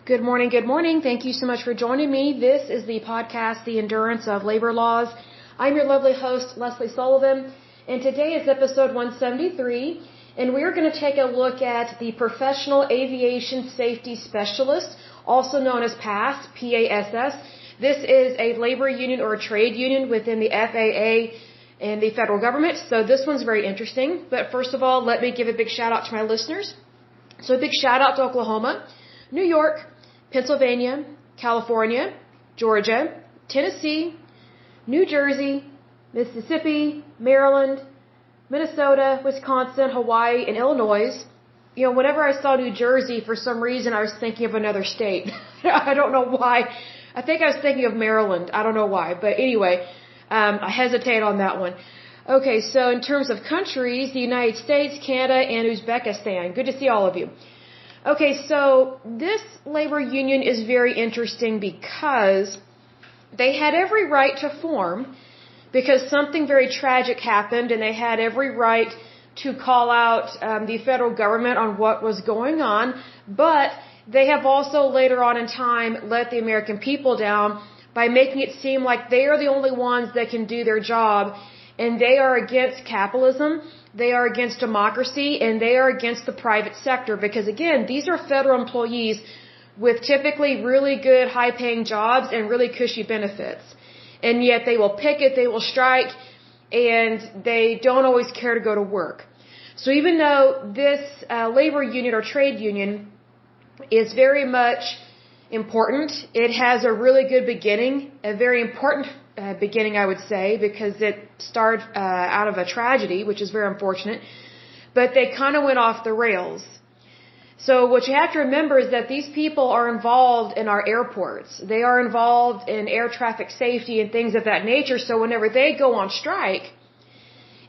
Good morning, good morning. Thank you so much for joining me. This is the podcast, The Endurance of Labor Laws. I'm your lovely host, Lesley Sullivan, and today is episode 173, and we're going to take a look at the Professional Aviation Safety Specialists, also known as PASS, P-A-S-S. This is a labor union or a trade union within the FAA and the federal government, so this one's very interesting. But first of all, let me give a big shout out to my listeners. So a big shout out to Oklahoma, New York, Pennsylvania, California, Georgia, Tennessee, New Jersey, Mississippi, Maryland, Minnesota, Wisconsin, Hawaii, and Illinois. You know, whenever I saw New Jersey, for some reason I was thinking of another state. I don't know why. I think I was thinking of Maryland. I don't know why. But anyway, I hesitate on that one. Okay, so in terms of countries, the United States, Canada, and Uzbekistan. Good to see all of you. Okay, so this labor union is very interesting because they had every right to form because something very tragic happened, and they had every right to call out the federal government on what was going on, but they have also later on in time let the American people down by making it seem like they are the only ones that can do their job, and they are against capitalism. They are against democracy, and they are against the private sector because, again, these are federal employees with typically really good high-paying jobs and really cushy benefits. And yet they will picket, they will strike, and they don't always care to go to work. So even though this labor union or trade union is very much important, it has a really good beginning, a very important beginning, I would say, because it started out of a tragedy, which is very unfortunate, but they kind of went off the rails. So what you have to remember is that these people are involved in our airports. They are involved in air traffic safety and things of that nature, so whenever they go on strike,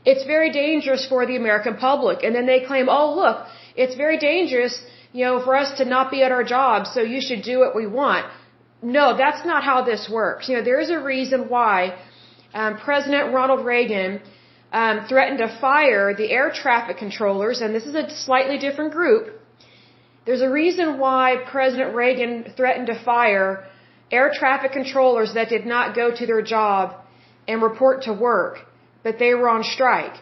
it's very dangerous for the American public. And then they claim, oh, look, it's very dangerous, for us to not be at our jobs, so you should do what we want. No, that's not how this works. There is a reason why President Ronald Reagan threatened to fire the air traffic controllers, and this is a slightly different group. There's a reason why President Reagan threatened to fire air traffic controllers that did not go to their job and report to work, but they were on strike.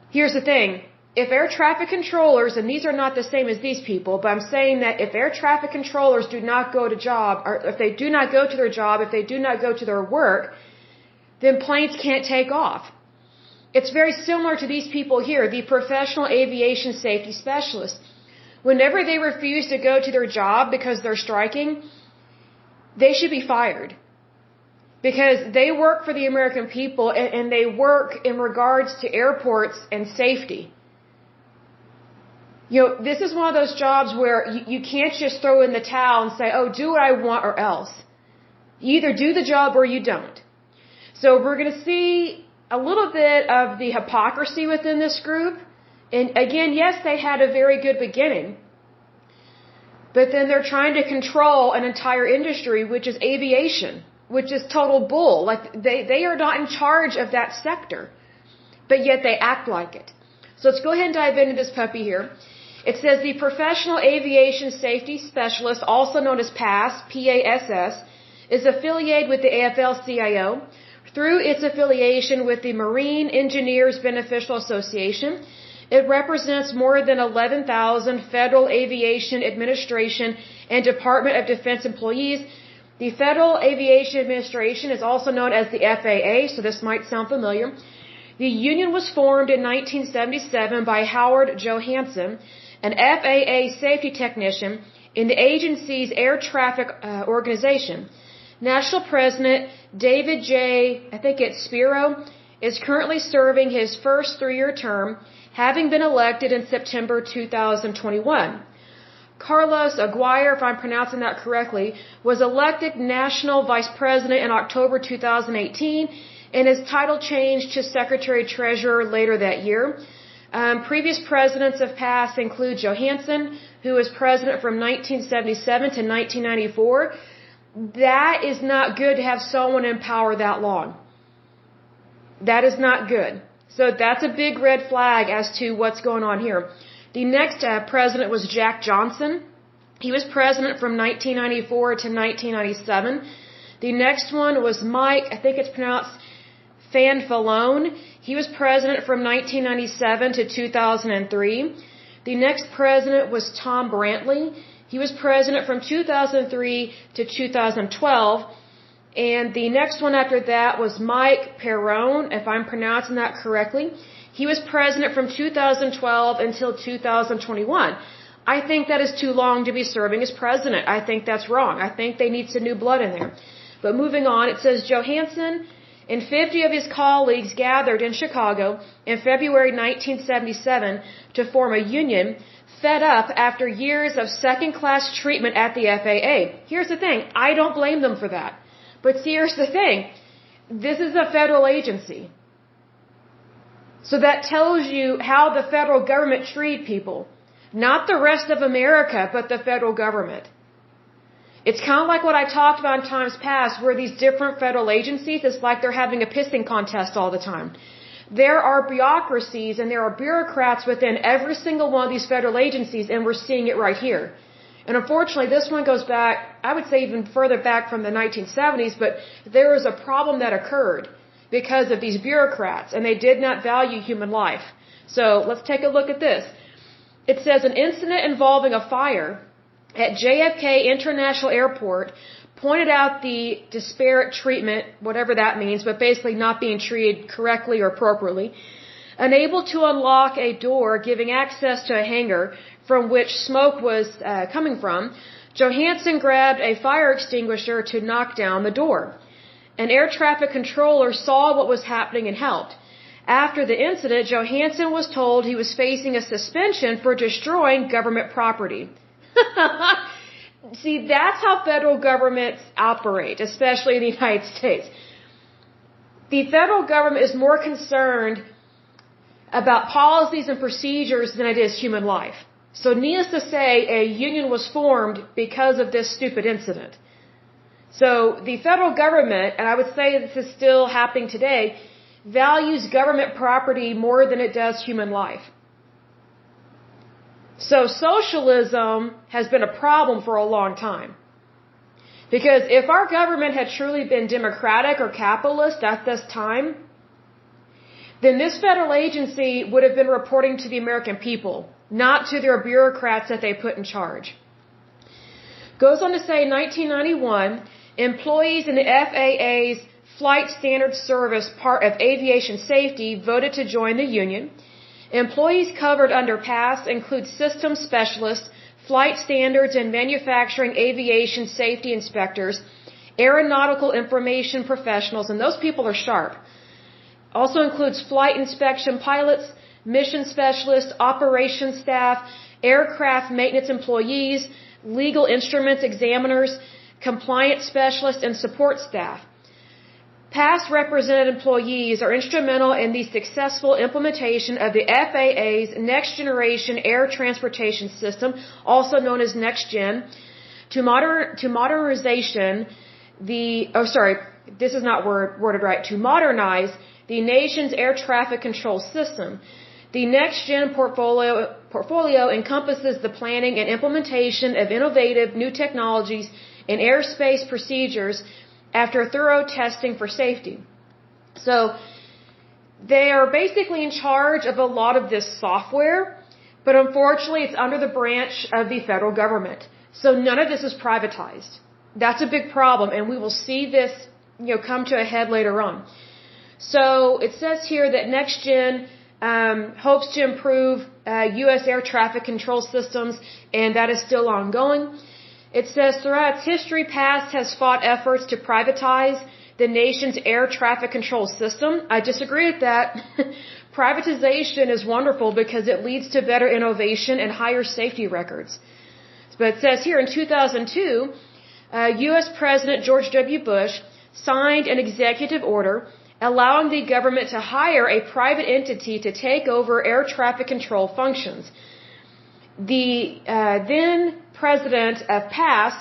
Here's the thing. If air traffic controllers, and these are not the same as these people, but I'm saying that if air traffic controllers do not go to job, or if they do not go to their job, if they do not go to their work, then planes can't take off. It's very similar to these people here, the Professional Aviation Safety Specialists. Whenever they refuse to go to their job because they're striking, they should be fired. Because they work for the American people, and they work in regards to airports and safety. This is one of those jobs where you can't just throw in the towel and say, oh, do what I want or else. You either do the job or you don't. So we're going to see a little bit of the hypocrisy within this group. And again, yes, they had a very good beginning. But then they're trying to control an entire industry, which is aviation, which is total bull. Like they are not in charge of that sector, but yet they act like it. So let's go ahead and dive into this puppy here. It says the Professional Aviation Safety Specialist, also known as PASS, P-A-S-S, is affiliated with the AFL-CIO through its affiliation with the Marine Engineers Beneficial Association. It represents more than 11,000 Federal Aviation Administration and Department of Defense employees. The Federal Aviation Administration is also known as the FAA, so this might sound familiar. The union was formed in 1977 by Howard Johansson, an FAA safety technician in the agency's air traffic organization. National President David J. Spiro is currently serving his first 3-year term, having been elected in September 2021. Carlos Aguirre, if I'm pronouncing that correctly, was elected National Vice President in October 2018, and his title changed to Secretary-Treasurer later that year. Previous presidents of PASS include Johansson, who was president from 1977 to 1994. That is not good to have someone in power that long. That is not good. So that's a big red flag as to what's going on here. The next president was Jack Johnson. He was president from 1994 to 1997. The next one was Mike, I think it's pronounced Fanfalone. He was president from 1997 to 2003. The next president was Tom Brantley. He was president from 2003 to 2012. And the next one after that was Mike Perrone, if I'm pronouncing that correctly. He was president from 2012 until 2021. I think that is too long to be serving as president. I think that's wrong. I think they need some new blood in there. But moving on, it says Johansson and 50 of his colleagues gathered in Chicago in February 1977 to form a union, fed up after years of second-class treatment at the FAA. Here's the thing. I don't blame them for that. But see, here's the thing. This is a federal agency. So that tells you how the federal government treat people. Not the rest of America, but the federal government. It's kind of like what I talked about in times past, where these different federal agencies, it's like they're having a pissing contest all the time. There are bureaucracies and there are bureaucrats within every single one of these federal agencies, and we're seeing it right here. And unfortunately, this one goes back, I would say even further back from the 1970s, but there was a problem that occurred because of these bureaucrats, and they did not value human life. So let's take a look at this. It says an incident involving a fire at JFK International Airport pointed out the disparate treatment, whatever that means, but basically not being treated correctly or appropriately. Unable to unlock a door giving access to a hangar from which smoke was coming from, Johansson grabbed a fire extinguisher to knock down the door. An air traffic controller saw what was happening and helped. After the incident, Johansson was told he was facing a suspension for destroying government property. See, that's how federal governments operate, especially in the United States. The federal government is more concerned about policies and procedures than it is human life. So needless to say, a union was formed because of this stupid incident. So the federal government, and I would say this is still happening today, values government property more than it does human life. So socialism has been a problem for a long time. Because if our government had truly been democratic or capitalist at this time, then this federal agency would have been reporting to the American people, not to their bureaucrats that they put in charge. Goes on to say in 1991, employees in the FAA's Flight Standards Service part of aviation safety voted to join the union. Employees covered under PASS include systems specialists, flight standards and manufacturing aviation safety inspectors, aeronautical information professionals, and those people are sharp. Also includes flight inspection pilots, mission specialists, operations staff, aircraft maintenance employees, legal instruments examiners, compliance specialists, and support staff. Past represented employees are instrumental in the successful implementation of the FAA's Next Generation Air Transportation System, also known as NextGen, to modernize the nation's air traffic control system. The NextGen portfolio encompasses the planning and implementation of innovative new technologies and airspace procedures after thorough testing for safety. So they are basically in charge of a lot of this software, but unfortunately it's under the branch of the federal government. So none of this is privatized. That's a big problem, and we will see this, come to a head later on. So it says here that NextGen hopes to improve U.S. air traffic control systems, and that is still ongoing. It says throughout its history, PASS has fought efforts to privatize the nation's air traffic control system. I disagree with that. Privatization is wonderful because it leads to better innovation and higher safety records. But it says here in 2002, U.S. President George W. Bush signed an executive order allowing the government to hire a private entity to take over air traffic control functions. The then president of PASS,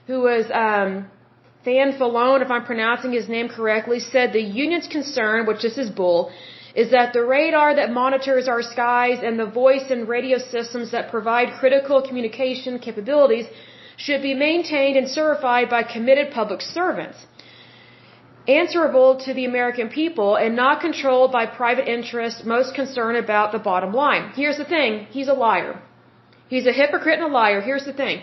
who was Fanfalone, if I'm pronouncing his name correctly, said the union's concern, which this is bull, is that the radar that monitors our skies and the voice and radio systems that provide critical communication capabilities should be maintained and certified by committed public servants, answerable to the American people and not controlled by private interests most concerned about the bottom line. Here's the thing. He's a liar. He's a hypocrite and a liar. Here's the thing.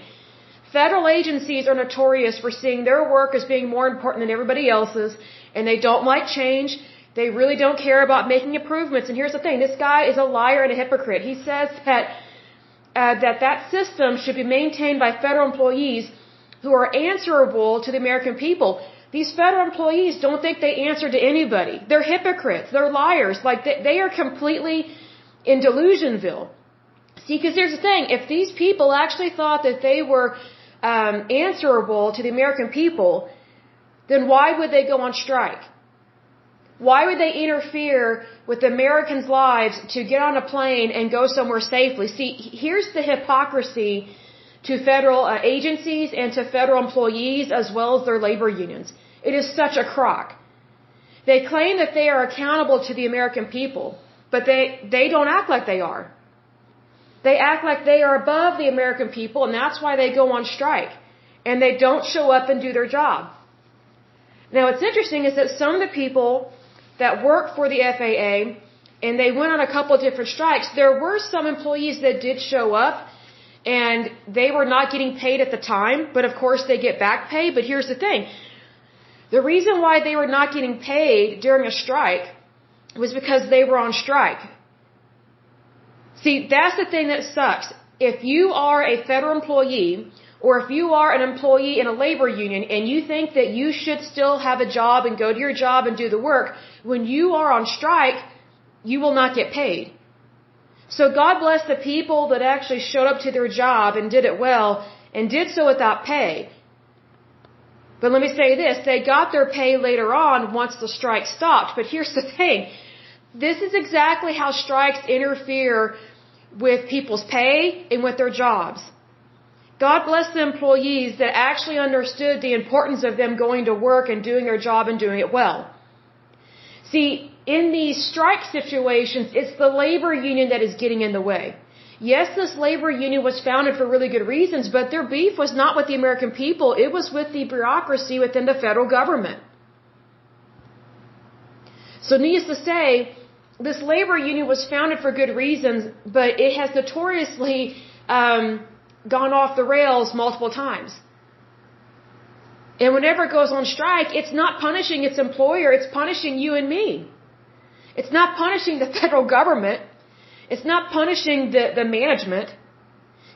Federal agencies are notorious for seeing their work as being more important than everybody else's, and they don't like change. They really don't care about making improvements. And here's the thing. This guy is a liar and a hypocrite. He says that system should be maintained by federal employees who are answerable to the American people. These federal employees don't think they answer to anybody. They're hypocrites. They're liars. Like they are completely in delusionville. See, because here's the thing. If these people actually thought that they were answerable to the American people, then why would they go on strike? Why would they interfere with Americans' lives to get on a plane and go somewhere safely? See, here's the hypocrisy to federal agencies and to federal employees as well as their labor unions. It is such a crock. They claim that they are accountable to the American people, but they don't act like they are. They act like they are above the American people, and that's why they go on strike. And they don't show up and do their job. Now, what's interesting is that some of the people that work for the FAA, and they went on a couple of different strikes, there were some employees that did show up, and they were not getting paid at the time, but of course they get back pay. But here's the thing. The reason why they were not getting paid during a strike was because they were on strike. See, that's the thing that sucks. If you are a federal employee, or if you are an employee in a labor union and you think that you should still have a job and go to your job and do the work, when you are on strike, you will not get paid. So God bless the people that actually showed up to their job and did it well and did so without pay. But let me say this, they got their pay later on once the strike stopped. But here's the thing, this is exactly how strikes interfere with people's pay and with their jobs. God bless the employees that actually understood the importance of them going to work and doing their job and doing it well. See, in these strike situations, it's the labor union that is getting in the way. Yes, this labor union was founded for really good reasons, but their beef was not with the American people. It was with the bureaucracy within the federal government. So needless to say, this labor union was founded for good reasons, but it has notoriously gone off the rails multiple times. And whenever it goes on strike, it's not punishing its employer, it's punishing you and me. It's not punishing the federal government. It's not punishing the management.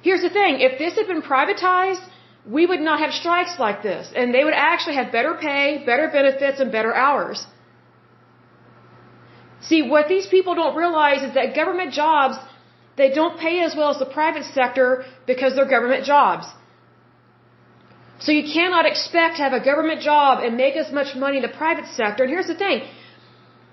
Here's the thing, if this had been privatized, we would not have strikes like this. And they would actually have better pay, better benefits, and better hours. See, what these people don't realize is that government jobs, they don't pay as well as the private sector because they're government jobs. So you cannot expect to have a government job and make as much money in the private sector. And here's the thing,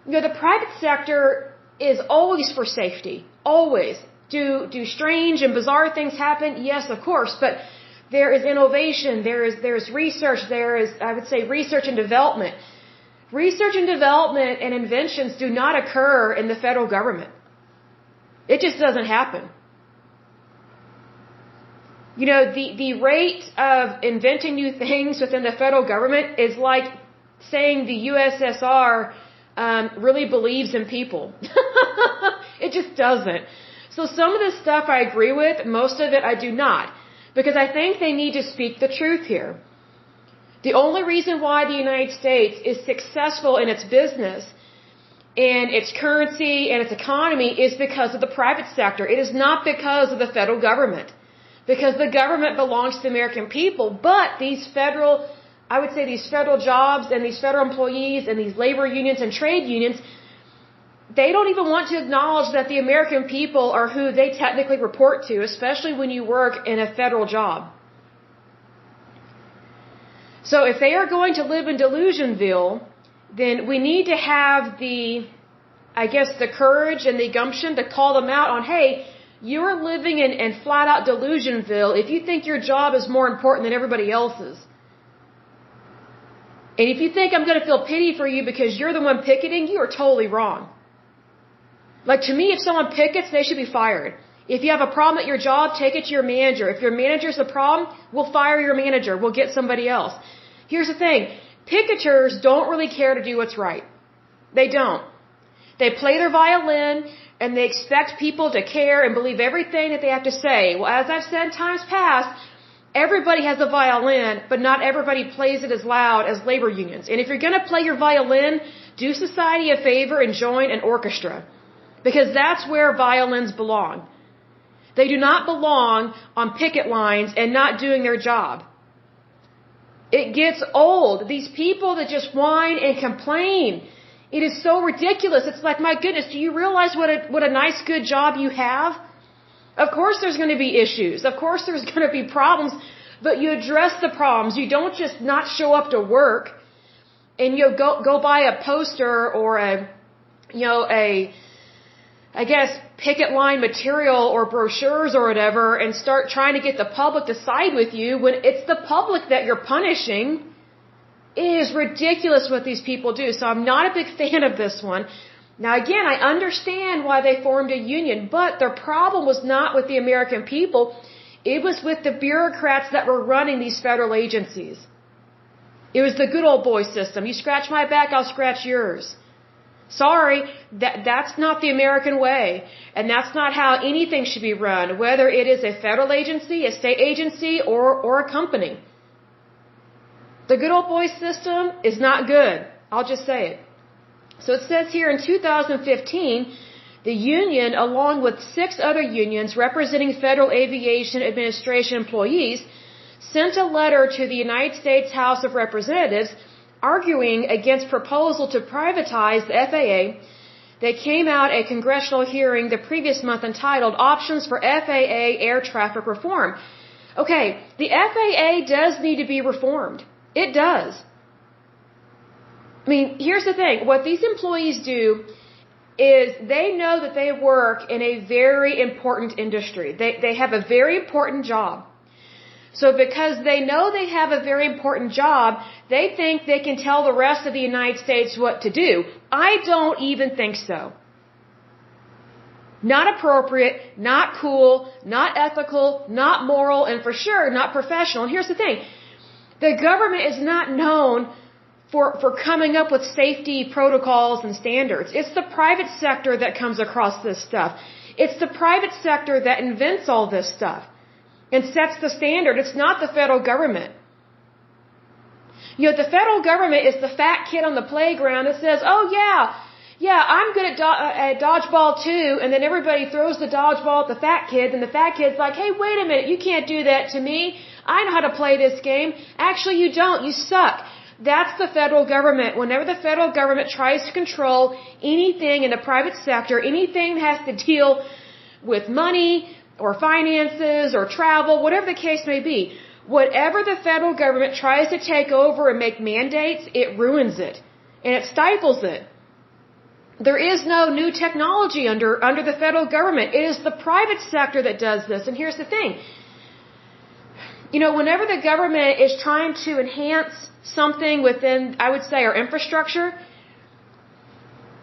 the private sector is always for safety, always. Do strange and bizarre things happen? Yes, of course, but there is innovation, there is research, there is, I would say, research and development. Research and development and inventions do not occur in the federal government. It just doesn't happen. You know, the rate of inventing new things within the federal government is like saying the USSR really believes in people. It just doesn't. So some of this stuff I agree with, most of it I do not. Because I think they need to speak the truth here. The only reason why the United States is successful in its business and its currency and its economy is because of the private sector. It is not because of the federal government. Because the government belongs to the American people, but these federal jobs and these federal employees and these labor unions and trade unions, they don't even want to acknowledge that the American people are who they technically report to, especially when you work in a federal job. So if they are going to live in Delusionville, then we need to have the courage and the gumption to call them out on, hey, you're living in flat out Delusionville if you think your job is more important than everybody else's. And if you think I'm going to feel pity for you because you're the one picketing, you are totally wrong. Like, to me, if someone pickets, they should be fired. If you have a problem at your job, take it to your manager. If your manager's a problem, we'll fire your manager. We'll get somebody else. Here's the thing. Picketers don't really care to do what's right. They don't. They play their violin, and they expect people to care and believe everything that they have to say. Well, as I've said in times past, everybody has a violin, but not everybody plays it as loud as labor unions. And if you're going to play your violin, do society a favor and join an orchestra. Because that's where violins belong. They do not belong on picket lines and not doing their job. It gets old. These people that just whine and complain, it is so ridiculous. It's like, my goodness, do you realize what a nice, good job you have? Of course there's going to be issues. Of course there's going to be problems, but you address the problems. You don't just not show up to work and go buy a poster or I guess, picket line material or brochures or whatever and start trying to get the public to side with you when it's the public that you're punishing. It is ridiculous what these people do. So I'm not a big fan of this one. Now, again, I understand why they formed a union, but their problem was not with the American people. It was with the bureaucrats that were running these federal agencies. It was the good old boy system. You scratch my back, I'll scratch yours. Sorry, that's not the American way. And that's not how anything should be run, whether it is a federal agency, a state agency, or a company. The good old boy system is not good. I'll just say it. So it says here in 2015, the union, along with 6 other unions representing Federal Aviation Administration employees, sent a letter to the United States House of Representatives arguing against proposal to privatize the FAA that came out at a congressional hearing the previous month entitled Options for FAA Air Traffic Reform. Okay, the FAA does need to be reformed. It does. I mean, here's the thing. What these employees do is they know that they work in a very important industry. They have a very important job. So because they know they have a very important job, they think they can tell the rest of the United States what to do. I don't even think so. Not appropriate, not cool, not ethical, not moral, and for sure not professional. And here's the thing. The government is not known for coming up with safety protocols and standards. It's the private sector that comes across this stuff. It's the private sector that invents all this stuff and sets the standard. It's not the federal government. The federal government is the fat kid on the playground that says, oh yeah, I'm good at dodgeball too, and then everybody throws the dodgeball at the fat kid, and the fat kid's like, hey, wait a minute, you can't do that to me. I know how to play this game. Actually, you don't. You suck. That's the federal government. Whenever the federal government tries to control anything in the private sector, anything that has to deal with money or finances or travel, whatever the case may be, whatever the federal government tries to take over and make mandates, it ruins it. And it stifles it. There is no new technology under the federal government. It is the private sector that does this. And here's the thing. Whenever the government is trying to enhance something within, I would say, our infrastructure,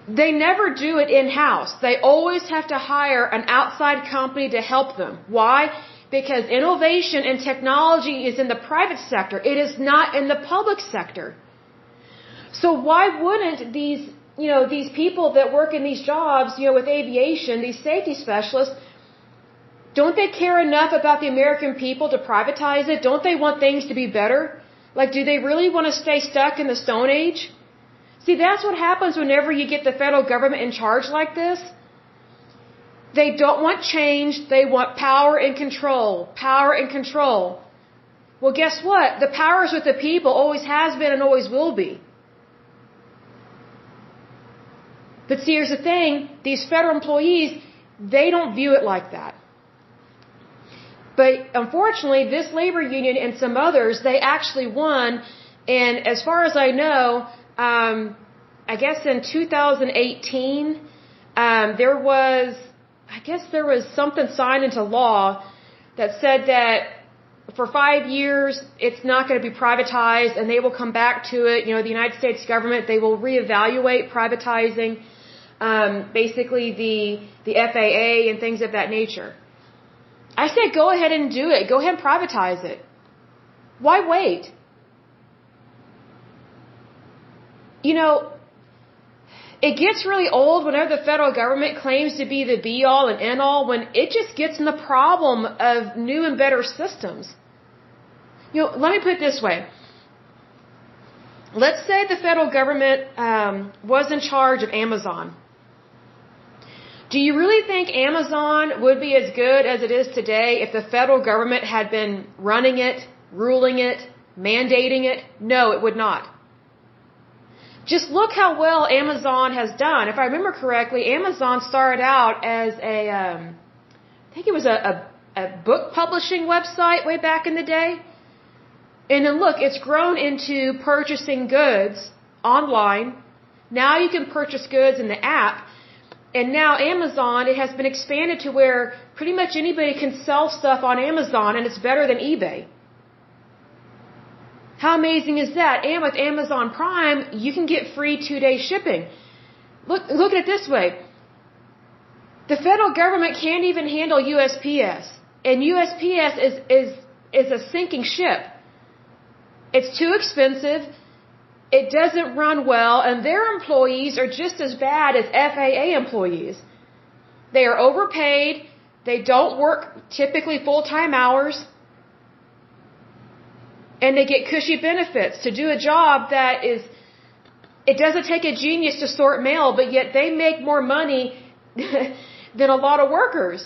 they never do it in-house. They always have to hire an outside company to help them. Why? Because innovation and technology is in the private sector. It is not in the public sector. So why wouldn't these people that work in these jobs, with aviation, these safety specialists, don't they care enough about the American people to privatize it? Don't they want things to be better? Like, do they really want to stay stuck in the Stone Age? See, that's what happens whenever you get the federal government in charge like this. They don't want change. They want power and control. Power and control. Well, guess what? The power is with the people, always has been and always will be. But see, here's the thing. These federal employees, they don't view it like that. But unfortunately, this labor union and some others, they actually won. And as far as I know, I guess in 2018, there was something signed into law that said that for 5 years, it's not going to be privatized and they will come back to it. The United States government, they will reevaluate privatizing basically the FAA and things of that nature. I say go ahead and do it. Go ahead and privatize it. Why wait? You know, it gets really old whenever the federal government claims to be the be-all and end-all when it just gets in the problem of new and better systems. You know, let me put it this way. Let's say the federal government was in charge of Amazon. Do you really think Amazon would be as good as it is today if the federal government had been running it, ruling it, mandating it? No, it would not. Just look how well Amazon has done. If I remember correctly, Amazon started out as I think it was a book publishing website way back in the day. And then look, it's grown into purchasing goods online. Now you can purchase goods in the app. And now Amazon, it has been expanded to where pretty much anybody can sell stuff on Amazon and it's better than eBay. How amazing is that? And with Amazon Prime, you can get free 2-day shipping. Look at it this way. The federal government can't even handle USPS. And USPS is a sinking ship. It's too expensive. It doesn't run well, and their employees are just as bad as FAA employees. They are overpaid. They don't work typically full-time hours. And they get cushy benefits to do a job that is, it doesn't take a genius to sort mail, but yet they make more money than a lot of workers.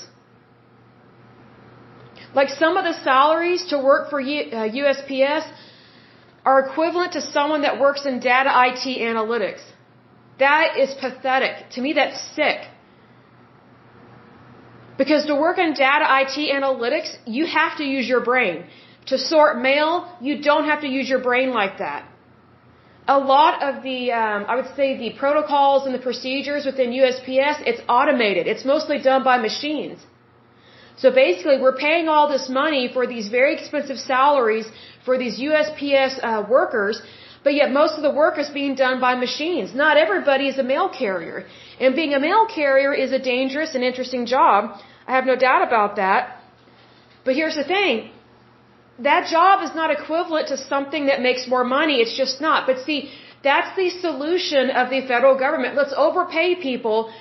Like some of the salaries to work for USPS are equivalent to someone that works in data IT analytics. That is pathetic. To me, that's sick. Because to work in data IT analytics, you have to use your brain. To sort mail, you don't have to use your brain like that. A lot of the, I would say the protocols and the procedures within USPS, it's automated. It's mostly done by machines. So basically, we're paying all this money for these very expensive salaries for these USPS workers, but yet most of the work is being done by machines. Not everybody is a mail carrier. And being a mail carrier is a dangerous and interesting job. I have no doubt about that. But here's the thing. That job is not equivalent to something that makes more money. It's just not. But see, that's the solution of the federal government. Let's overpay people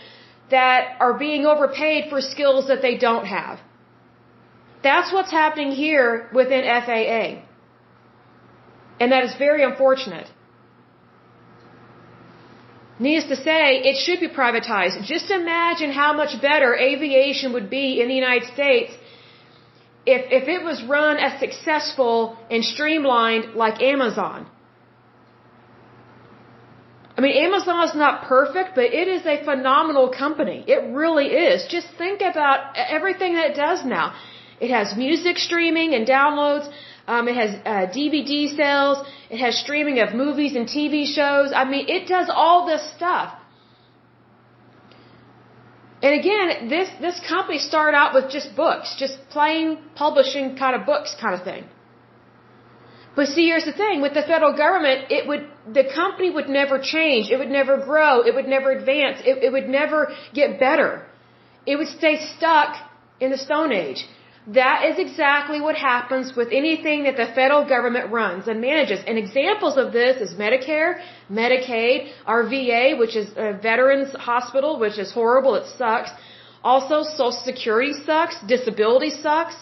that are being overpaid for skills that they don't have. That's what's happening here within FAA. And that is very unfortunate. Needless to say, it should be privatized. Just imagine how much better aviation would be in the United States if it was run as successful and streamlined like Amazon. I mean, Amazon is not perfect, but it is a phenomenal company. It really is. Just think about everything that it does now. It has music streaming and downloads. It has DVD sales. It has streaming of movies and TV shows. I mean, it does all this stuff. And again, this company started out with just books, just plain publishing kind of books kind of thing. But see, here's the thing. With the federal government, the company would never change. It would never grow. It would never advance. It would never get better. It would stay stuck in the Stone Age. That is exactly what happens with anything that the federal government runs and manages. And examples of this is Medicare, Medicaid, our VA, which is a veterans hospital, which is horrible. It sucks. Also, Social Security sucks. Disability sucks.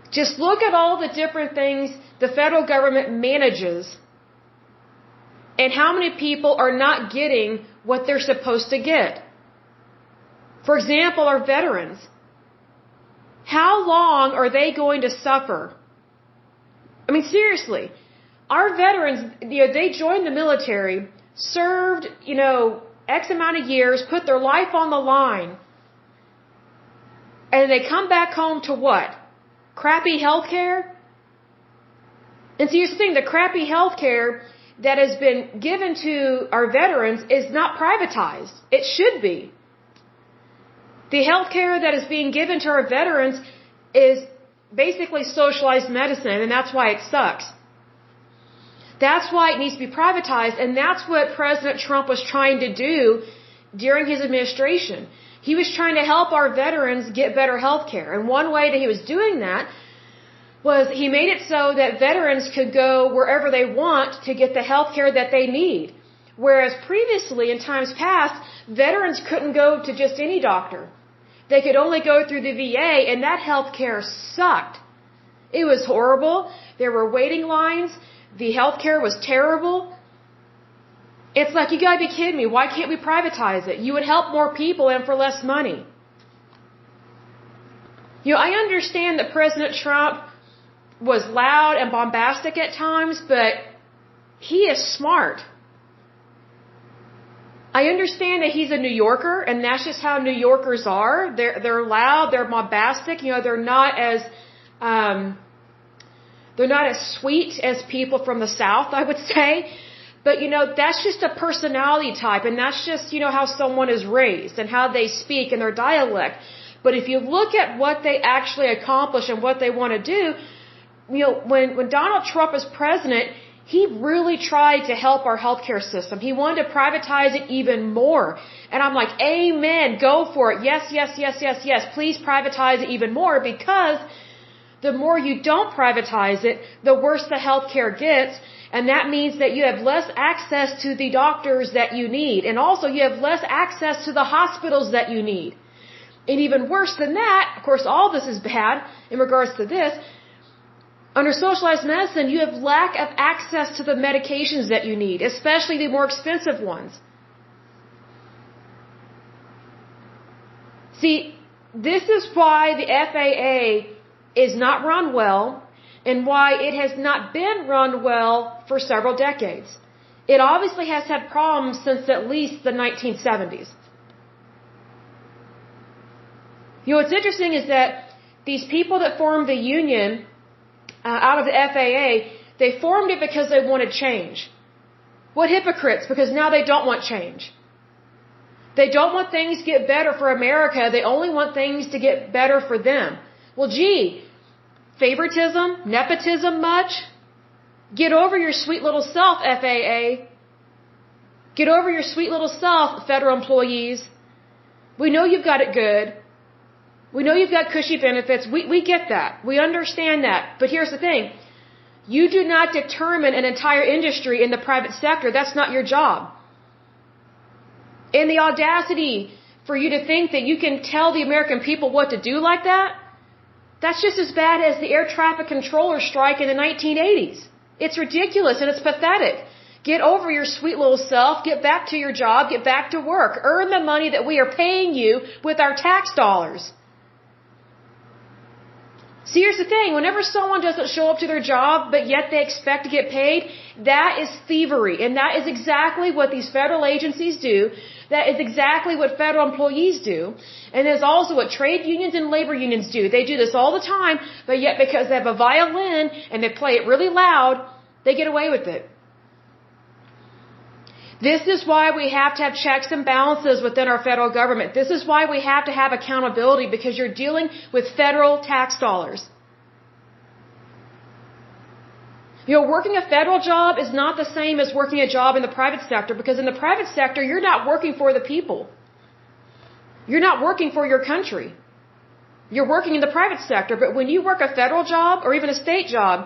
Just look at all the different things the federal government manages and how many people are not getting what they're supposed to get. For example, our veterans. How long are they going to suffer? I mean, seriously, our veterans, they joined the military, served, X amount of years, put their life on the line, and they come back home to what? Crappy health care? And so here's the thing, the crappy health care that has been given to our veterans is not privatized. It should be. The health care that is being given to our veterans is basically socialized medicine, and that's why it sucks. That's why it needs to be privatized, and that's what President Trump was trying to do during his administration. He was trying to help our veterans get better health care. And one way that he was doing that was he made it so that veterans could go wherever they want to get the health care that they need. Whereas previously, in times past, veterans couldn't go to just any doctor. They could only go through the VA, and that health care sucked. It was horrible. There were waiting lines. The health care was terrible. It's like, you gotta be kidding me. Why can't we privatize it? You would help more people and for less money. I understand that President Trump was loud and bombastic at times, but he is smart. I understand that he's a New Yorker, and that's just how New Yorkers are. They're loud, they're bombastic. They're not as sweet as people from the South, I would say. But, that's just a personality type, and that's just, how someone is raised and how they speak and their dialect. But if you look at what they actually accomplish and what they want to do, when Donald Trump was president, he really tried to help our healthcare system. He wanted to privatize it even more. And I'm like, amen, go for it. Yes, yes, yes, yes, yes. Please privatize it even more, because the more you don't privatize it, the worse the healthcare gets. And that means that you have less access to the doctors that you need. And also you have less access to the hospitals that you need. And even worse than that, of course, all this is bad in regards to this. Under socialized medicine, you have lack of access to the medications that you need, especially the more expensive ones. See, this is why the FAA is not run well, and why it has not been run well for several decades. It obviously has had problems since at least the 1970s. What's interesting is that these people that formed the union out of the FAA, they formed it because they wanted change. What hypocrites, because now they don't want change. They don't want things to get better for America, they only want things to get better for them. Well, gee, favoritism, nepotism much? Get over your sweet little self, FAA. Get over your sweet little self, federal employees. We know you've got it good. We know you've got cushy benefits. We get that. We understand that. But here's the thing. You do not determine an entire industry in the private sector. That's not your job. And the audacity for you to think that you can tell the American people what to do like that, that's just as bad as the air traffic controller strike in the 1980s. It's ridiculous and it's pathetic. Get over your sweet little self. Get back to your job. Get back to work. Earn the money that we are paying you with our tax dollars. See, here's the thing. Whenever someone doesn't show up to their job, but yet they expect to get paid, that is thievery. And that is exactly what these federal agencies do. That is exactly what federal employees do. And it's also what trade unions and labor unions do. They do this all the time, but yet because they have a violin and they play it really loud, they get away with it. This is why we have to have checks and balances within our federal government. This is why we have to have accountability, because you're dealing with federal tax dollars. Working a federal job is not the same as working a job in the private sector, because in the private sector, you're not working for the people. You're not working for your country. You're working in the private sector, but when you work a federal job or even a state job,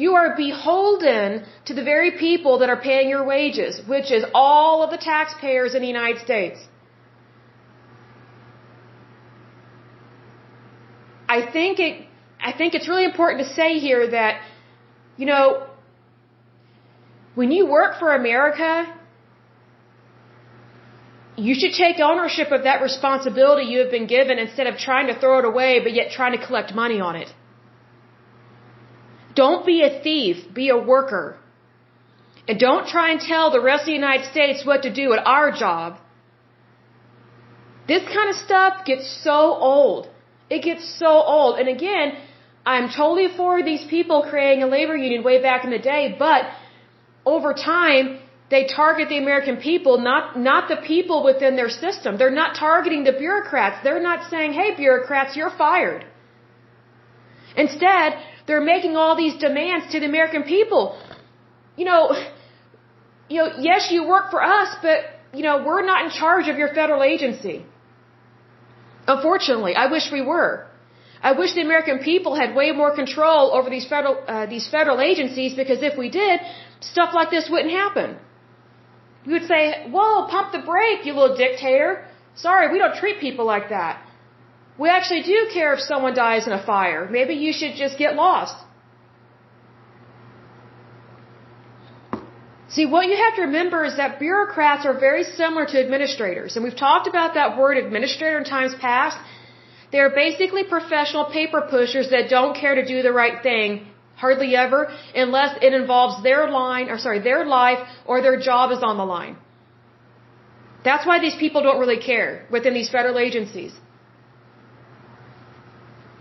you are beholden to the very people that are paying your wages, which is all of the taxpayers in the United States. I think it's really important to say here that, when you work for America, you should take ownership of that responsibility you have been given instead of trying to throw it away but yet trying to collect money on it. Don't be a thief, be a worker. And don't try and tell the rest of the United States what to do at our job. This kind of stuff gets so old. It gets so old. And again, I'm totally for these people creating a labor union way back in the day, but over time, they target the American people, not the people within their system. They're not targeting the bureaucrats. They're not saying, hey, bureaucrats, you're fired. Instead, they're making all these demands to the American people. you know, yes, you work for us, but, we're not in charge of your federal agency. Unfortunately, I wish we were. I wish the American people had way more control over these federal agencies, because if we did, stuff like this wouldn't happen. We would say, whoa, pump the brake, you little dictator. Sorry, we don't treat people like that. We actually do care if someone dies in a fire. Maybe you should just get lost. See, what you have to remember is that bureaucrats are very similar to administrators. And we've talked about that word administrator in times past. They're basically professional paper pushers that don't care to do the right thing, hardly ever, unless it involves their life or their job is on the line. That's why these people don't really care within these federal agencies.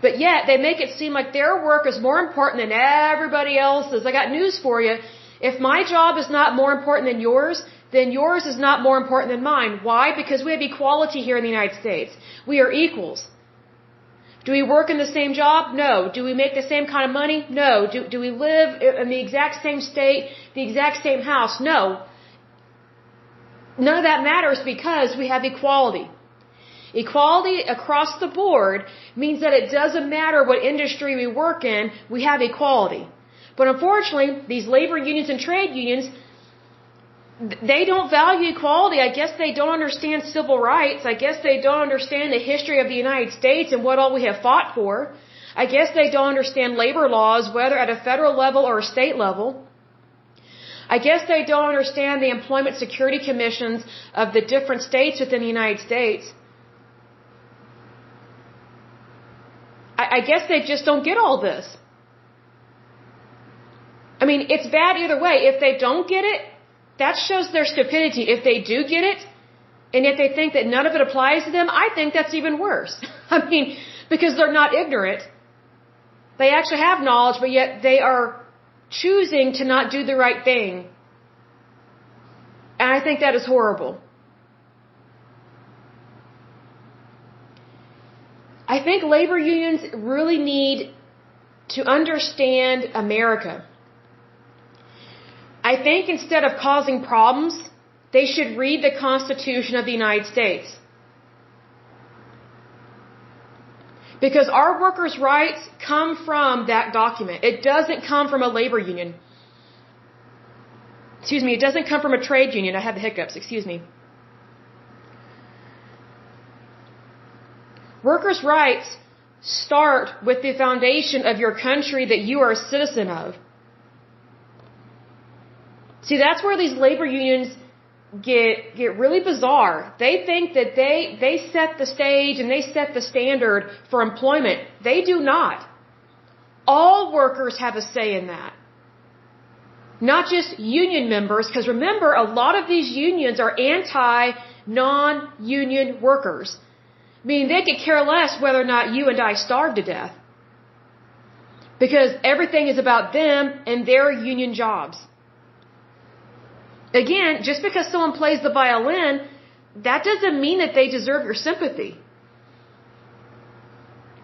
But yet, they make it seem like their work is more important than everybody else's. I got news for you. If my job is not more important than yours, then yours is not more important than mine. Why? Because we have equality here in the United States. We are equals. Do we work in the same job? No. Do we make the same kind of money? No. Do we live in the exact same state, the exact same house? No. None of that matters because we have equality. Equality across the board means that it doesn't matter what industry we work in, we have equality. But unfortunately, these labor unions and trade unions, they don't value equality. I guess they don't understand civil rights. I guess they don't understand the history of the United States and what all we have fought for. I guess they don't understand labor laws, whether at a federal level or a state level. I guess they don't understand the employment security commissions of the different states within the United States. I guess they just don't get all this. I mean, it's bad either way. If they don't get it, that shows their stupidity. If they do get it, and if they think that none of it applies to them, I think that's even worse. I mean, because they're not ignorant. They actually have knowledge, but yet they are choosing to not do the right thing. And I think that is horrible. I think labor unions really need to understand America. I think instead of causing problems, they should read the Constitution of the United States. Because our workers' rights come from that document. It doesn't come from a labor union. Excuse me, it doesn't come from a trade union. I have the hiccups, excuse me. Workers' rights start with the foundation of your country that you are a citizen of. See, that's where these labor unions get really bizarre. They think that they set the stage and they set the standard for employment. They do not. All workers have a say in that. Not just union members, because remember, a lot of these unions are anti-non-union workers. Meaning they could care less whether or not you and I starve to death. Because everything is about them and their union jobs. Again, just because someone plays the violin, that doesn't mean that they deserve your sympathy.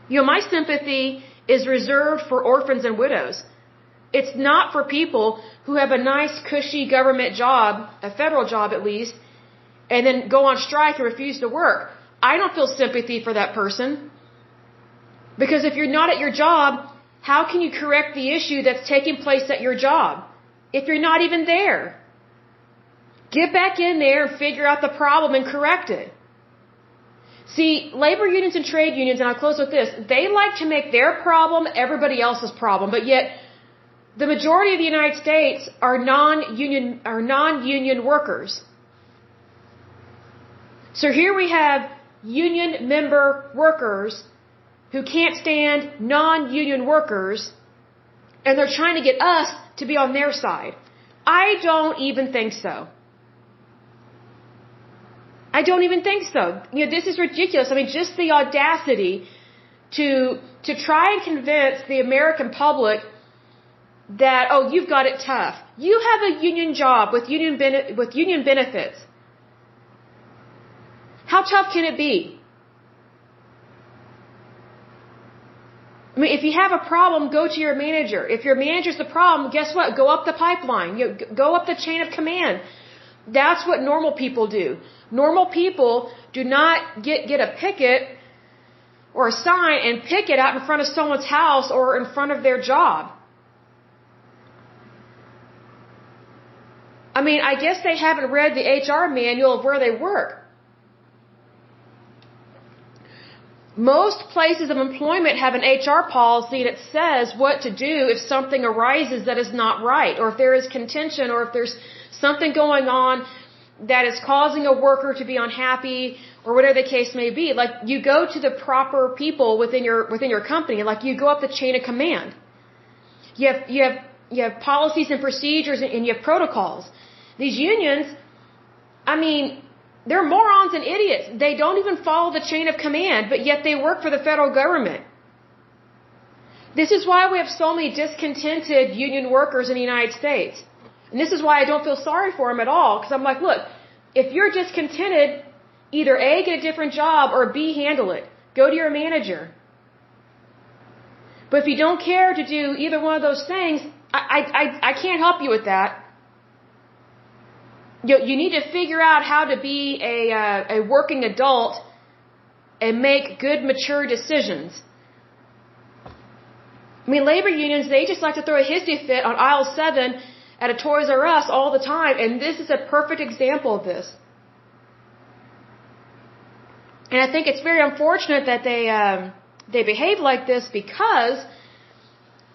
My sympathy is reserved for orphans and widows. It's not for people who have a nice, cushy government job, a federal job at least, and then go on strike and refuse to work. I don't feel sympathy for that person. Because if you're not at your job, how can you correct the issue that's taking place at your job? If you're not even there. Get back in there and figure out the problem and correct it. See, labor unions and trade unions, and I'll close with this, they like to make their problem everybody else's problem, but yet the majority of the United States are non-union workers. So here we have union member workers who can't stand non-union workers, and they're trying to get us to be on their side. I don't even think so. I don't even think so. This is ridiculous. I mean, just the audacity to try and convince the American public that, oh, you've got it tough. You have a union job with union benefits. How tough can it be? I I mean, if you have a problem, go to your manager. If your manager's the problem, guess what? Go up the pipeline. Go up the chain of command. That's what normal people do. Normal people do not get a picket or a sign and pick it out in front of someone's house or in front of their job. I mean, I guess they haven't read the HR manual of where they work. Most places of employment have an HR policy that says what to do if something arises that is not right, or if there is contention, or if there's something going on that is causing a worker to be unhappy, or whatever the case may be. Like, you go to the proper people within your company, like you go up the chain of command. You have policies and procedures and you have protocols. These unions, I mean, they're morons and idiots. They don't even follow the chain of command, but yet they work for the federal government. This is why we have so many discontented union workers in the United States. And this is why I don't feel sorry for them at all, because I'm like, look, if you're discontented, either A, get a different job, or B, handle it. Go to your manager. But if you don't care to do either one of those things, I can't help you with that. You need to figure out how to be a working adult and make good, mature decisions. I mean, labor unions, they just like to throw a hissy fit on aisle 7 at a Toys R Us all the time, and this is a perfect example of this. And I think it's very unfortunate that they behave like this, because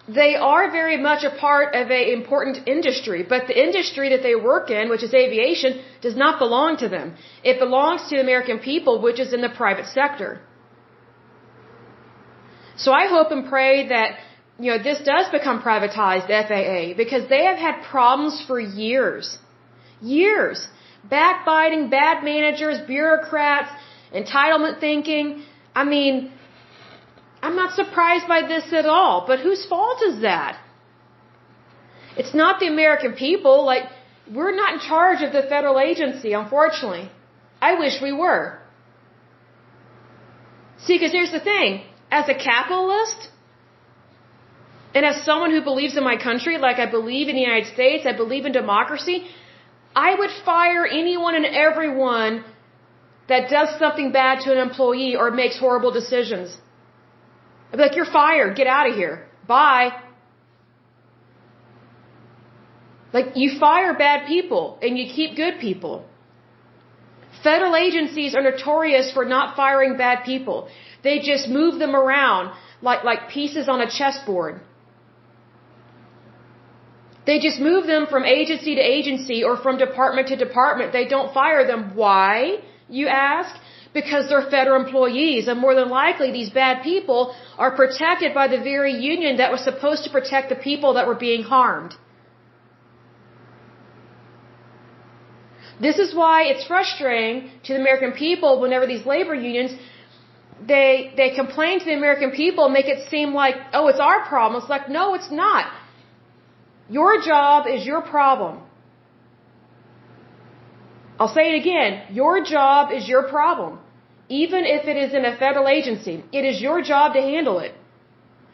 they are very much a part of an important industry, but the industry that they work in, which is aviation, does not belong to them. It belongs to the American people, which is in the private sector. So I hope and pray that, this does become privatized, the FAA, because they have had problems for years. Years. Backbiting, bad managers, bureaucrats, entitlement thinking. I mean, I'm not surprised by this at all, but whose fault is that? It's not the American people. Like, we're not in charge of the federal agency, unfortunately. I wish we were. See, because here's the thing. As a capitalist, and as someone who believes in my country, like I believe in the United States, I believe in democracy, I would fire anyone and everyone that does something bad to an employee or makes horrible decisions. I'd be like, you're fired. Get out of here. Bye. Like, you fire bad people and you keep good people. Federal agencies are notorious for not firing bad people. They just move them around like pieces on a chessboard. They just move them from agency to agency or from department to department. They don't fire them. Why, you ask? Because they're federal employees, and more than likely these bad people are protected by the very union that was supposed to protect the people that were being harmed. This is why it's frustrating to the American people whenever these labor unions, they complain to the American people and make it seem like, oh, it's our problem. It's like, no, it's not. Your job is your problem. I'll say it again. Your job is your problem. Even if it is in a federal agency, it is your job to handle it.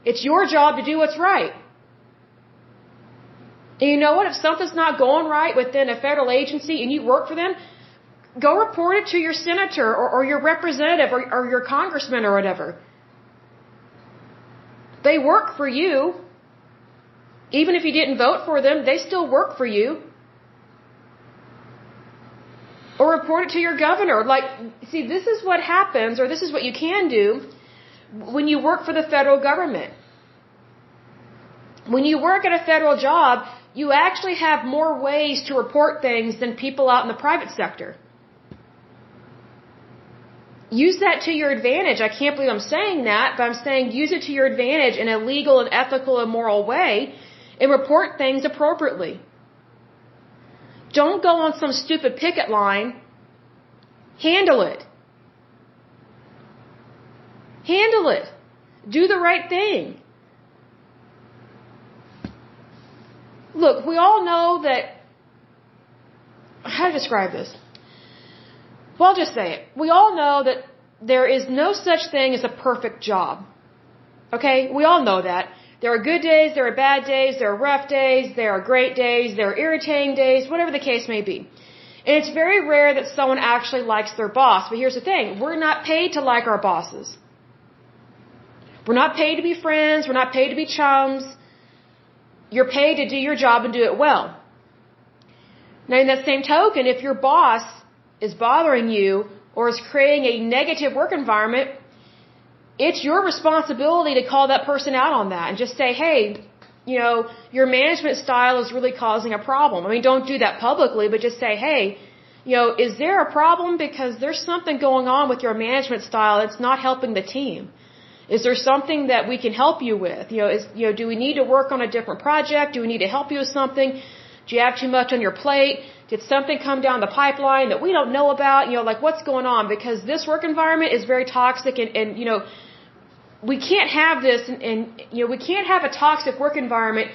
It's your job to do what's right. And you know what? If something's not going right within a federal agency and you work for them, go report it to your senator or your representative or your congressman or whatever. They work for you. Even if you didn't vote for them, they still work for you. Or report it to your governor. Like, see, this is what happens, or this is what you can do when you work for the federal government. When you work at a federal job, you actually have more ways to report things than people out in the private sector. Use that to your advantage. I can't believe I'm saying that, but I'm saying use it to your advantage in a legal and ethical and moral way and report things appropriately. Don't go on some stupid picket line. Handle it. Handle it. Do the right thing. Look, we all know that... How to describe this? Well, I'll just say it. We all know that there is no such thing as a perfect job. Okay? We all know that. There are good days, there are bad days, there are rough days, there are great days, there are irritating days, whatever the case may be. And it's very rare that someone actually likes their boss. But here's the thing. We're not paid to like our bosses. We're not paid to be friends. We're not paid to be chums. You're paid to do your job and do it well. Now, in that same token, if your boss is bothering you or is creating a negative work environment, it's your responsibility to call that person out on that and just say, hey, your management style is really causing a problem. I mean, don't do that publicly, but just say, hey, is there a problem? Because there's something going on with your management style that's not helping the team. Is there something that we can help you with? Do we need to work on a different project? Do we need to help you with something? Do you have too much on your plate? Did something come down the pipeline that we don't know about? What's going on? Because this work environment is very toxic and we can't have this and we can't have a toxic work environment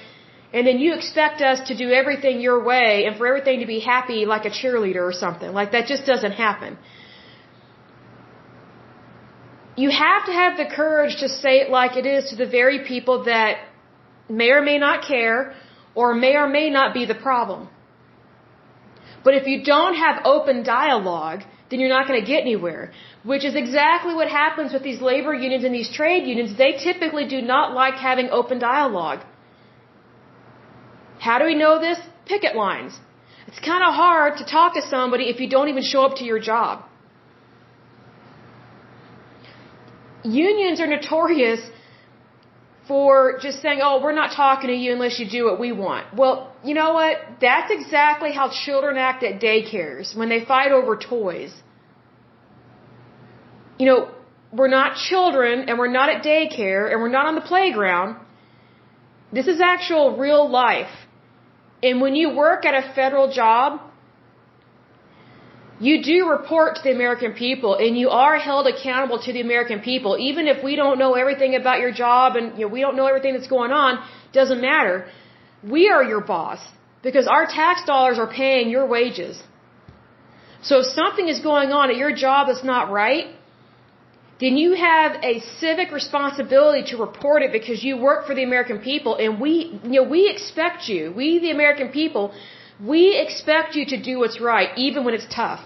and then you expect us to do everything your way and for everything to be happy like a cheerleader or something. Like that just doesn't happen. You have to have the courage to say it like it is to the very people that may or may not care or may not be the problem. But if you don't have open dialogue, then you're not going to get anywhere, which is exactly what happens with these labor unions and these trade unions. They typically do not like having open dialogue. How do we know this? Picket lines. It's kind of hard to talk to somebody if you don't even show up to your job. Unions are notorious for just saying, oh, we're not talking to you unless you do what we want. Well, you know what? That's exactly how children act at daycares when they fight over toys. We're not children and we're not at daycare and we're not on the playground. This is actual real life. And when you work at a federal job, you do report to the American people and you are held accountable to the American people. Even if we don't know everything about your job and we don't know everything that's going on, doesn't matter. We are your boss because our tax dollars are paying your wages. So if something is going on at your job that's not right, then you have a civic responsibility to report it because you work for the American people and we expect you, we the American people, we expect you to do what's right even when it's tough.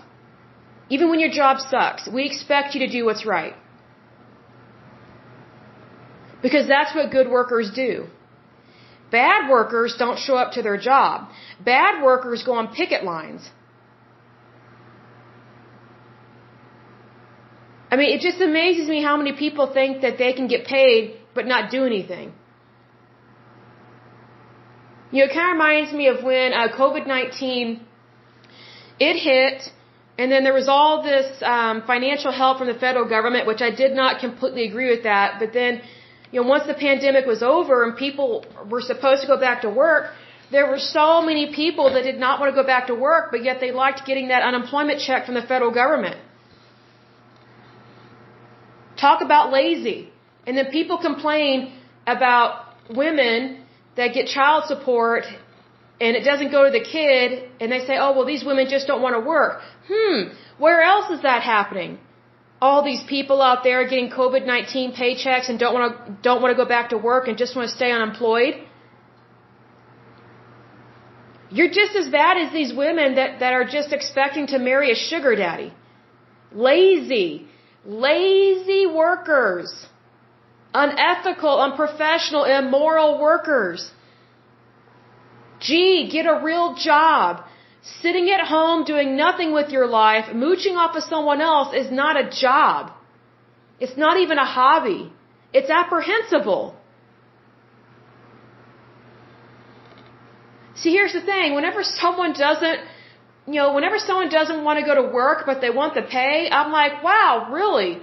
Even when your job sucks, we expect you to do what's right. Because that's what good workers do. Bad workers don't show up to their job. Bad workers go on picket lines. I mean, it just amazes me how many people think that they can get paid but not do anything. It kind of reminds me of when COVID-19, it hit, and then there was all this financial help from the federal government, which I did not completely agree with that. But then, once the pandemic was over and people were supposed to go back to work, there were so many people that did not want to go back to work, but yet they liked getting that unemployment check from the federal government. Talk about lazy. And then people complain about women that get child support and it doesn't go to the kid and they say, oh, well, these women just don't want to work. Where else is that happening? All these people out there getting COVID-19 paychecks and don't want to go back to work and just want to stay unemployed. You're just as bad as these women that are just expecting to marry a sugar daddy. Lazy workers. Unethical, unprofessional, immoral workers. Gee, get a real job. Sitting at home doing nothing with your life, mooching off of someone else is not a job. It's not even a hobby. It's apprehensible. See, here's the thing. Whenever someone doesn't want to go to work but they want the pay, I'm like, wow, really?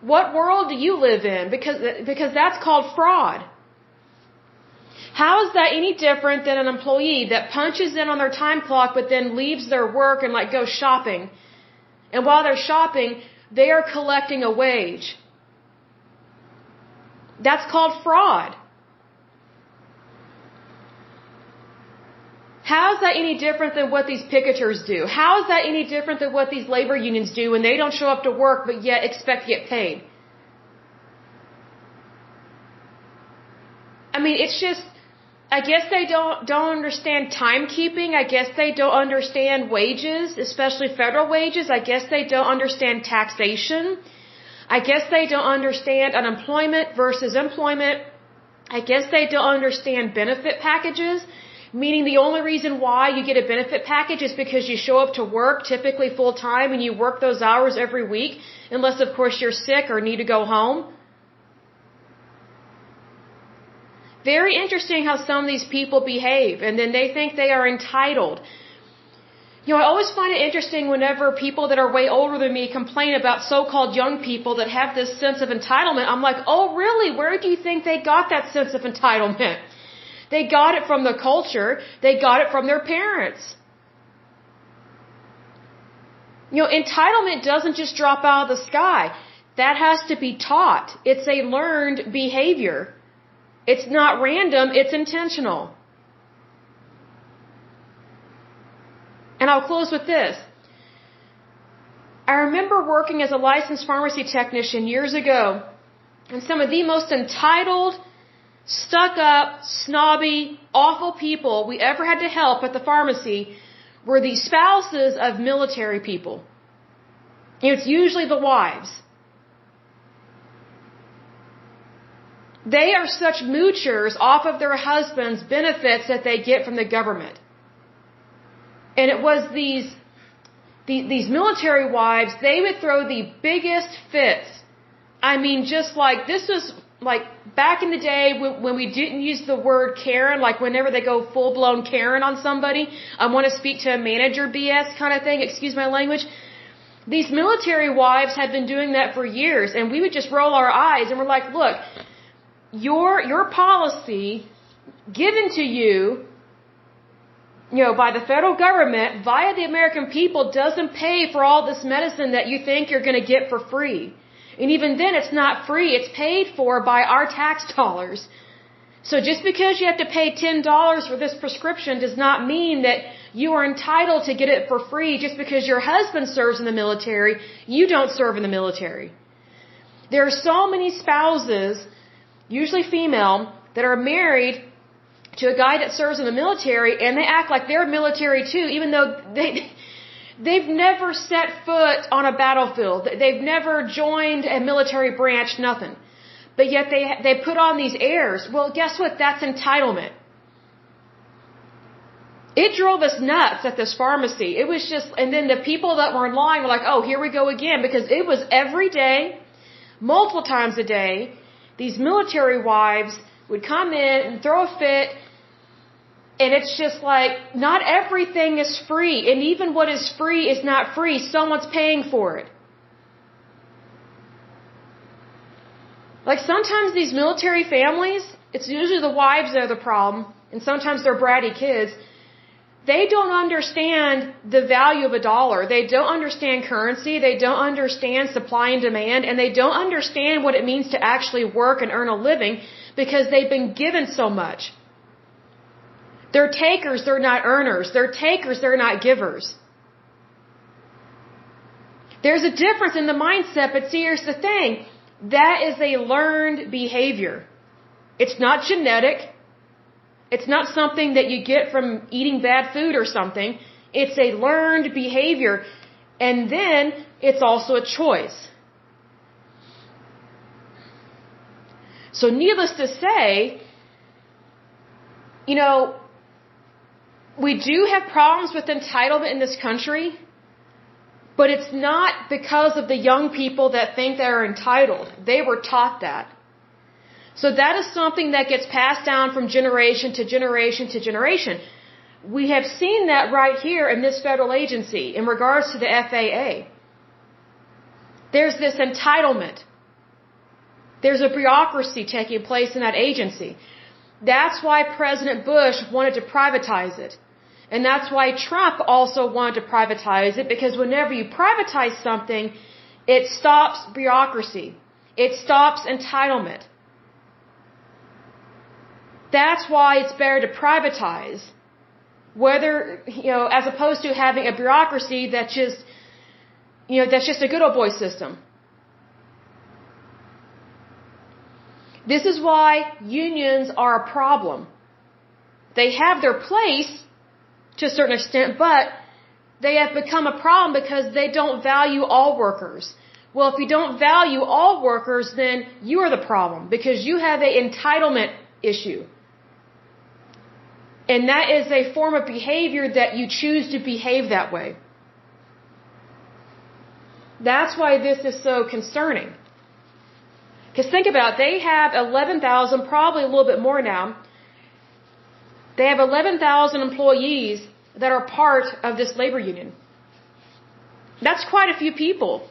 What world do you live in? Because that's called fraud. How is that any different than an employee that punches in on their time clock but then leaves their work and goes shopping? And while they're shopping, they are collecting a wage. That's called fraud. How is that any different than what these picketers do? How is that any different than what these labor unions do when they don't show up to work but yet expect to get paid? mean, it's just, I guess they don't understand timekeeping. I guess they don't understand wages, especially federal wages. I guess they don't understand taxation. I guess they don't understand unemployment versus employment. I guess they don't understand benefit packages, meaning the only reason why you get a benefit package is because you show up to work, typically full time, and you work those hours every week, unless, of course, you're sick or need to go home. Very interesting how some of these people behave, and then they think they are entitled. You know, I always find it interesting whenever people that are way older than me complain about so-called young people that have this sense of entitlement. I'm like, oh, really? Where do you think they got that sense of entitlement? They got it from the culture. They got it from their parents. You know, entitlement doesn't just drop out of the sky. That has to be taught. It's a learned behavior. It's not random, it's intentional. And I'll close with this. I remember working as a licensed pharmacy technician years ago, and some of the most entitled, stuck-up, snobby, awful people we ever had to help at the pharmacy were the spouses of military people. It's usually the wives. They are such moochers off of their husbands' benefits that they get from the government. And it was these military wives, they would throw the biggest fits. I mean, just like, this was like back in the day when we didn't use the word Karen, like whenever they go full-blown Karen on somebody, I want to speak to a manager BS kind of thing, excuse my language. These military wives had been doing that for years, and we would just roll our eyes and we're like, look, your policy given to you, you know, by the federal government via the American people doesn't pay for all this medicine that you think you're going to get for free. And even then it's not free, it's paid for by our tax dollars. So just because you have to pay $10 for this prescription does not mean that you are entitled to get it for free just because your husband serves in the military, you don't serve in the military. There are so many spouses, usually female, that are married to a guy that serves in the military, and they act like they're military too, even though they've never set foot on a battlefield. They've never joined a military branch, nothing. But yet they put on these airs. Well, guess what? That's entitlement. It drove us nuts at this pharmacy. It was just, and then the people that were in line were like, oh, here we go again, because it was every day, multiple times a day, these military wives would come in and throw a fit, and it's just like, not everything is free, and even what is free is not free. Someone's paying for it. Like sometimes these military families, it's usually the wives that are the problem, and sometimes they're bratty kids. They don't understand the value of a dollar. They don't understand currency. They don't understand supply and demand, and they don't understand what it means to actually work and earn a living because they've been given so much. They're takers, they're not earners. They're takers, they're not givers. There's a difference in the mindset, but see, here's the thing. That is a learned behavior. It's not genetic. It's not something that you get from eating bad food or something. It's a learned behavior. And then it's also a choice. So needless to say, you know, we do have problems with entitlement in this country, but it's not because of the young people that think they're entitled. They were taught that. So that is something that gets passed down from generation to generation to generation. We have seen that right here in this federal agency in regards to the FAA. There's this entitlement. There's a bureaucracy taking place in that agency. That's why President Bush wanted to privatize it. And that's why Trump also wanted to privatize it, because whenever you privatize something, it stops bureaucracy. It stops entitlement. That's why it's better to privatize, whether, you know, as opposed to having a bureaucracy that's just, you know, that's just a good old boy system. This is why unions are a problem. They have their place to a certain extent, but they have become a problem because they don't value all workers. Well, if you don't value all workers, then you are the problem because you have an entitlement issue. And that is a form of behavior that you choose to behave that way. That's why this is so concerning. Because think about it, they have 11,000, probably a little bit more now. They have 11,000 employees that are part of this labor union. That's quite a few people.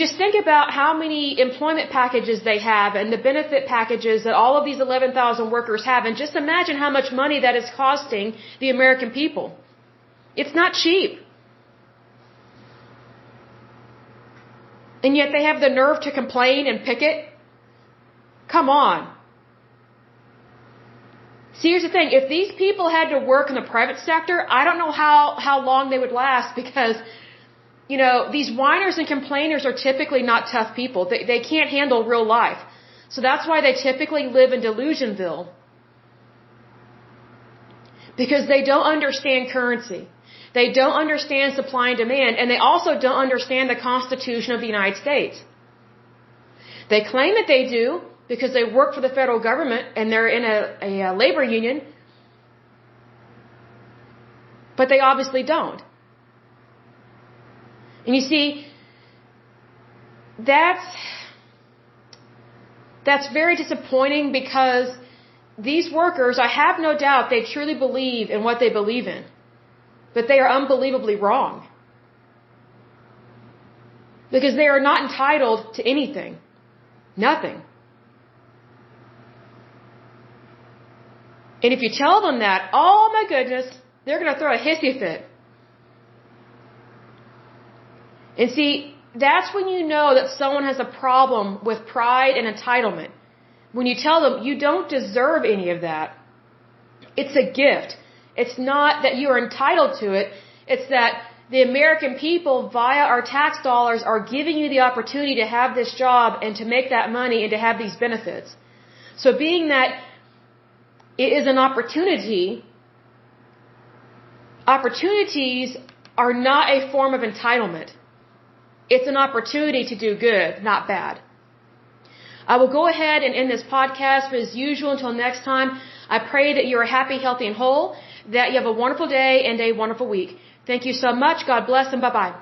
Just think about how many employment packages they have and the benefit packages that all of these 11,000 workers have, and just imagine how much money that is costing the American people. It's not cheap. And yet they have the nerve to complain and picket? Come on. See, here's the thing. If these people had to work in the private sector, I don't know how long they would last because, these whiners and complainers are typically not tough people. They can't handle real life. So that's why they typically live in Delusionville. Because they don't understand currency. They don't understand supply and demand, and they also don't understand the Constitution of the United States. They claim that they do because they work for the federal government and they're in a labor union, but they obviously don't. And you see, that's very disappointing because these workers, I have no doubt they truly believe in what they believe in. But they are unbelievably wrong. Because they are not entitled to anything. Nothing. And if you tell them that, oh my goodness, they're going to throw a hissy fit. And see, that's when you know that someone has a problem with pride and entitlement. When you tell them you don't deserve any of that. It's a gift. It's not that you are entitled to it. It's that the American people, via our tax dollars, are giving you the opportunity to have this job and to make that money and to have these benefits. So being that it is an opportunity, opportunities are not a form of entitlement. It's an opportunity to do good, not bad. I will go ahead and end this podcast, but as usual, until next time, I pray that you are happy, healthy, and whole, that you have a wonderful day and a wonderful week. Thank you so much. God bless and bye-bye.